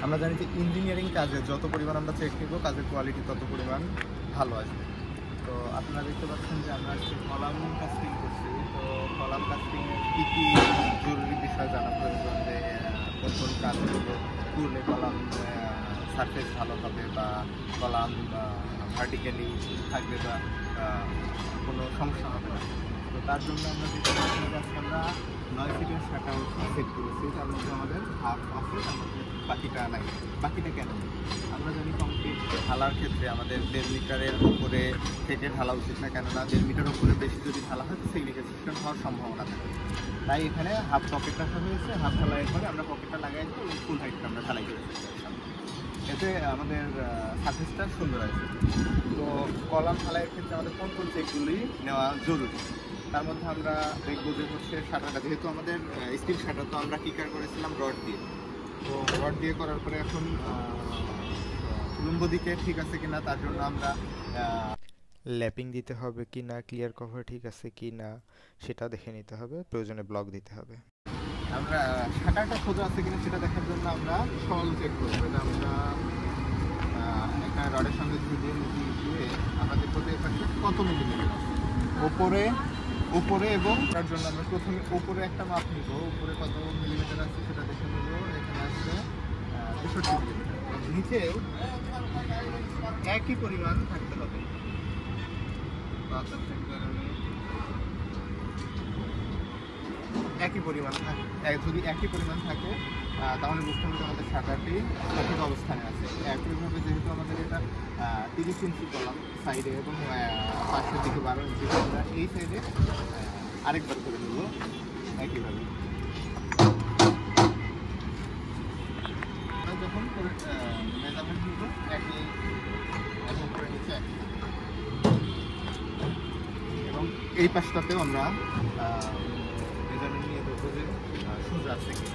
আমরা জানি যে ইঞ্জিনিয়ারিং কাজে যত পরিমাণ আমরা চেক নিব কাজের কোয়ালিটি তত পরিমাণ ভালো আসবে। তো আপনারা দেখতে পাচ্ছেন যে আমরা আজকে কলাম কাস্টিং করছি। তো কলাম কাস্টিংয়ের কী কী জরুরি বিষয় জানা প্রয়োজন, যে কোন কোন কাজগুলো করলে কলাম সারফেস ভালো হবে বা কলাম ভার্টিক্যালি থাকবে বা কোনো সমস্যা হবে না। তো তার জন্য আমরা যেটা আজকে আমরা 9 ফিটের শাটার সেট করেছি। তার মধ্যে আমাদের হাফ আছে, তার মধ্যে বাকিটা নাই। বাকিটা কেন? আমরা জানি কংক্রিট ঢালার ক্ষেত্রে আমাদের 1.5 মিটারের উপরে থেকে ঢালা উচিত না, কেননা 1.5 মিটার উপরে বেশি যদি ঢালা হয় তো সিগনিফিকেশন হওয়ার সম্ভাবনা থাকে। তাই এখানে হাফ পকেট রাখা হয়েছে। হাফ ঢালাইয়ের পরে আমরা পকেটটা লাগাই দিই এবং ফুল হাইটটা আমরা ঢালাই করেছি। এতে আমাদের সার্ফেসটা সুন্দর আছে। তো কলাম ঢালাইয়ের ক্ষেত্রে আমাদের কোন কোন চেকগুলি নেওয়া জরুরি, তার মধ্যে আমরা দেখবো যে হচ্ছে শাটারটা, যেহেতু আমাদের স্টিল শাটার, তো আমরা কিকার করেছিলাম রড দিয়ে। তো রড দিয়ে করার পরে এখন উলম্ব দিকে ঠিক আছে কিনা তার জন্য আমরা ল্যাপিং দিতে হবে কি না, ক্লিয়ার কভার ঠিক আছে কি না সেটা দেখে নিতে হবে, প্রয়োজনে ব্লক দিতে হবে। আমরা শাটারটা সোজা আছে কিনা সেটা দেখার জন্য আমরা সল চেক করবো। এটা আমরা একটা রডের সঙ্গে ঝুলিয়ে দিয়ে আমরা দেখবো যে এপাশে কত মিলিমিটার আছে উপরে এবং তার জন্য আমরা প্রথমে উপরে একটা মাপ নিব, উপরে কত মিলিমিটার আছে সেটা দেখে নেব। এখানে আসছে 63 মিলিমিটার। নিচে একই পরিমাণ থাকতে হবে। একই পরিমাণ থাকে, যদি একই পরিমাণ থাকে তাহলে বুঝতে হবে আমাদের শাটারটি সঠিক অবস্থানে আছে। একইভাবে যেহেতু আমাদের এটা 30 ইঞ্চি কলাম সাইডে এবং পাশের দিকে 12 ইঞ্চি, আমরা এই সাইডে আরেকবার করে নেব একইভাবে। যখন মেজারমেন্ট নিব একই করে নিচ্ছে একই, এবং এই পাশটাতেও আমরা মেজারমেন্ট নিয়ে দেখবো যে সোজা আছে কি।